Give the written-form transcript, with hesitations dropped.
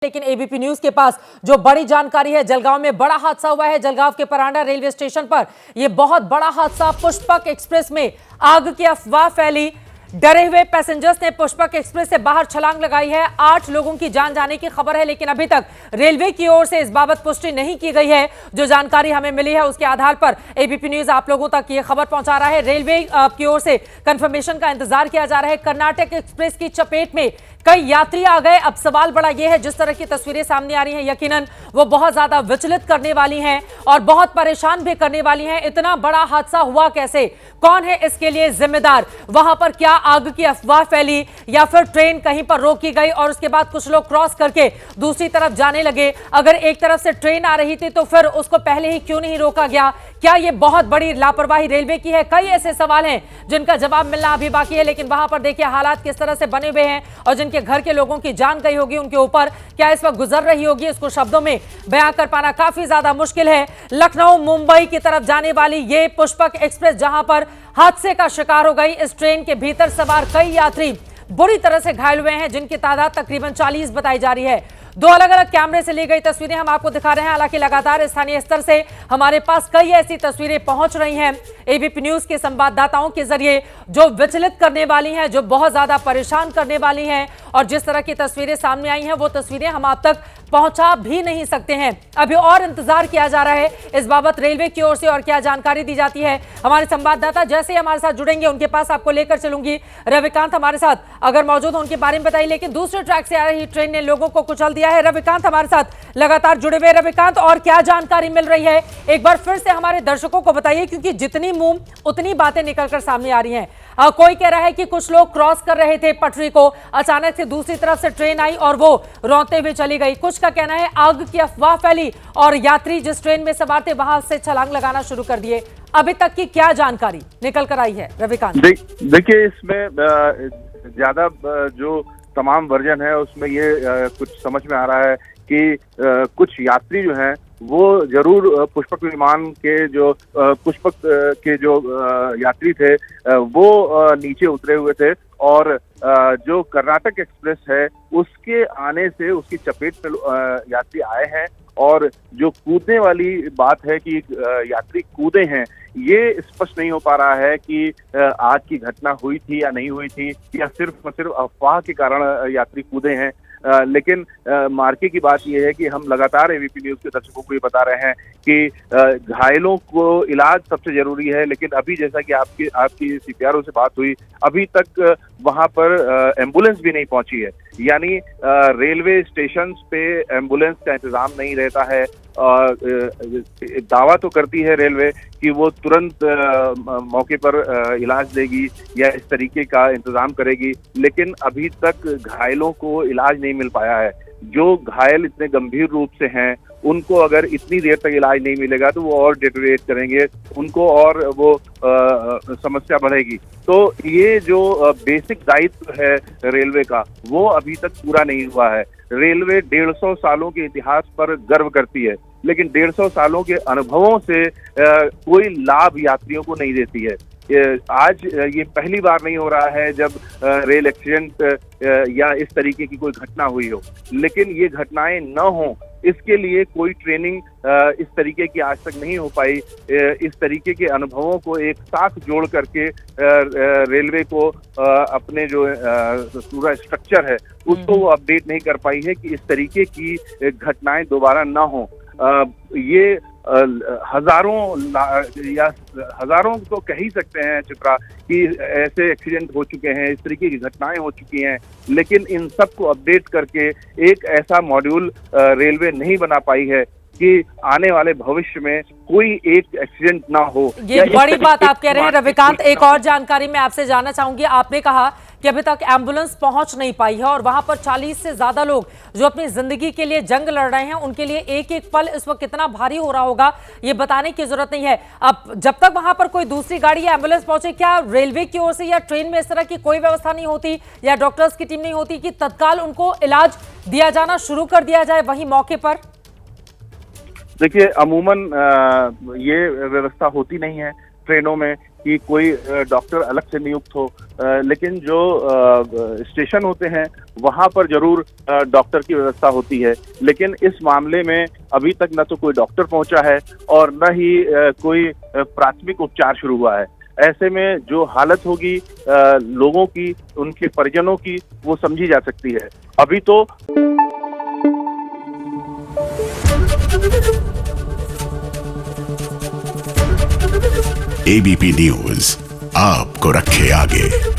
लेकिन ABP news के पास जो बड़ी जानकारी है, जलगांव में बड़ा हादसा हुआ है। जलगांव के परांडा रेलवे स्टेशन पर यह बहुत बड़ा हादसा। पुष्पक एक्सप्रेस में आग की अफवाह फैली। डरे हुए पैसेंजर्स ने पुष्पक एक्सप्रेस से बाहर छलांग लगाई है। 8 लोगों की जान जाने की खबर है, लेकिन अभी तक रेलवे की ओर से इस बाबत पुष्टि नहीं की गई है। जो जानकारी हमें मिली है उसके आधार पर एबीपी न्यूज आप लोगों तक ये खबर पहुंचा रहा है। रेलवे की ओर से कंफर्मेशन का इंतजार किया जा रहा है। कर्नाटक एक्सप्रेस की चपेट में कई यात्री आ गए। अब सवाल बड़ा यह है, जिस तरह की तस्वीरें सामने आ रही हैं, यकीनन वो बहुत ज्यादा विचलित करने वाली हैं और बहुत परेशान भी करने वाली हैं। इतना बड़ा हादसा हुआ कैसे, कौन है इसके लिए जिम्मेदार, वहां पर क्या आग की अफवाह फैली या फिर ट्रेन कहीं पर रोकी गई और उसके बाद कुछ लोग क्रॉस करके दूसरी तरफ जाने लगे। अगर एक तरफ से ट्रेन आ रही थी तो फिर उसको पहले ही क्यों नहीं रोका गया। क्या यह बहुत बड़ी लापरवाही रेलवे की है? कई ऐसे सवाल हैं जिनका जवाब मिलना अभी बाकी है। लेकिन वहां पर देखिए हालात किस तरह से बने हुए हैं और जिनके घर के लोगों की जान गई होगी, उनके ऊपर क्या इस वक्त गुजर रही होगी, इसको शब्दों में बयां कर पाना काफी ज्यादा मुश्किल है। लखनऊ मुंबई की तरफ जाने वाली ये पुष्पक एक्सप्रेस जहां पर हादसे का शिकार हो गई। इस ट्रेन के भीतर सवार कई यात्री बुरी तरह से घायल हुए हैं, जिनकी तादाद तकरीबन 40 बताई जा रही है। 2 अलग अलग कैमरे से ली गई तस्वीरें हम आपको दिखा रहे हैं। हालांकि लगातार स्थानीय स्तर से हमारे पास कई ऐसी तस्वीरें पहुंच रही हैं एबीपी न्यूज के संवाददाताओं के जरिए, जो विचलित करने वाली हैं, जो बहुत ज्यादा परेशान करने वाली हैं। और जिस तरह की तस्वीरें सामने आई हैं वो तस्वीरें हम आप तक पहुंचा भी नहीं सकते हैं। अभी और इंतजार किया जा रहा है इस बाबत रेलवे की ओर से और क्या जानकारी दी जाती है। हमारे संवाददाता जैसे ही हमारे साथ जुड़ेंगे उनके पास आपको लेकर चलूंगी। रविकांत हमारे साथ अगर मौजूद हो उनके बारे में बताइए। लेकिन दूसरे ट्रैक से आ रही ट्रेन ने लोगों को कुचल दिया है। रविकांत हमारे साथ लगातार जुड़े हुए। रविकांत, और क्या जानकारी मिल रही है एक बार फिर से हमारे दर्शकों को बताइए, क्योंकि जितनी मुंह उतनी बातें निकलकर सामने आ रही हैं। कोई कह रहा है कि कुछ लोग क्रॉस कर रहे थे पटरी को, अचानक से दूसरी तरफ से ट्रेन आई और वो रोते हुए चली गई। कुछ का कहना है आग की अफवाह फैली और यात्री जिस ट्रेन में सवार थे वहां से छलांग लगाना शुरू कर दिए। अभी तक की क्या जानकारी निकल कर आई है रविकांत? देखिए, इसमें ज्यादा जो तमाम वर्जन है उसमें ये कुछ समझ में आ रहा है कि कुछ यात्री जो हैं वो जरूर पुष्पक विमान के जो पुष्पक के जो यात्री थे वो नीचे उतरे हुए थे और जो कर्नाटक एक्सप्रेस है उसके आने से उसकी चपेट में यात्री आए हैं। और जो कूदने वाली बात है कि यात्री कूदे हैं, ये स्पष्ट नहीं हो पा रहा है कि आग की घटना हुई थी या नहीं हुई थी या सिर्फ अफवाह के कारण यात्री कूदे हैं। लेकिन मार्के की बात यह है कि हम लगातार एबीपी न्यूज के दर्शकों को ये बता रहे हैं कि घायलों को इलाज सबसे जरूरी है। लेकिन अभी जैसा कि आपकी सीपीआरओ से बात हुई, अभी तक वहां पर एम्बुलेंस भी नहीं पहुंची है। यानी रेलवे स्टेशन पे एम्बुलेंस का इंतजाम नहीं रहता है। दावा तो करती है रेलवे कि वो तुरंत मौके पर इलाज देगी या इस तरीके का इंतजाम करेगी, लेकिन अभी तक घायलों को इलाज नहीं मिल पाया है। जो घायल इतने गंभीर रूप से हैं उनको अगर इतनी देर तक इलाज नहीं मिलेगा तो वो और डिटेरिएट करेंगे, उनको और वो समस्या बढ़ेगी। तो ये जो बेसिक दायित्व है रेलवे का वो अभी तक पूरा नहीं हुआ है। रेलवे 150 सालों के इतिहास पर गर्व करती है, लेकिन 150 सालों के अनुभवों से कोई लाभ यात्रियों को नहीं देती है। आज ये पहली बार नहीं हो रहा है जब रेल एक्सीडेंट या इस तरीके की कोई घटना हुई हो, लेकिन ये घटनाएं न हो इसके लिए कोई ट्रेनिंग इस तरीके की आज तक नहीं हो पाई। इस तरीके के अनुभवों को एक साथ जोड़ करके रेलवे को अपने जो पूरा स्ट्रक्चर है उसको वो अपडेट नहीं कर पाई है कि इस तरीके की घटनाएं दोबारा ना हो। ये हजारों तो कह ही सकते हैं चित्रा कि ऐसे एक्सीडेंट हो चुके हैं, इस तरीके की घटनाएं हो चुकी हैं, लेकिन इन सब को अपडेट करके एक ऐसा मॉड्यूल रेलवे नहीं बना पाई है कि आने वाले भविष्य में कोई एक एक्सीडेंट ना हो। ये बड़ी बात आप कह रहे हैं रविकांत। एक और जानकारी मैं आपसे जानना चाहूंगी। आपने कहा कि अभी तक एम्बुलेंस पहुंच नहीं पाई है और वहां पर 40 से ज्यादा लोग जो अपनी जिंदगी के लिए जंग लड़ रहे हैं, उनके लिए एक एक पल इस वक्त कितना भारी हो रहा होगा ये बताने की जरूरत नहीं है। अब जब तक वहां पर कोई दूसरी गाड़ी या एम्बुलेंस पहुंचे, क्या रेलवे की ओर से या ट्रेन में इस तरह की कोई व्यवस्था नहीं होती या डॉक्टर्स की टीम नहीं होती कि तत्काल उनको इलाज दिया जाना शुरू कर दिया जाए वहीं मौके पर? देखिए, अमूमन ये व्यवस्था होती नहीं है ट्रेनों में कि कोई डॉक्टर अलग से नियुक्त हो, लेकिन जो स्टेशन होते हैं वहां पर जरूर डॉक्टर की व्यवस्था होती है। लेकिन इस मामले में अभी तक न तो कोई डॉक्टर पहुंचा है और न ही कोई प्राथमिक उपचार शुरू हुआ है। ऐसे में जो हालत होगी लोगों की, उनके परिजनों की, वो समझी जा सकती है। अभी तो एबीपी न्यूज आपको रखे आगे।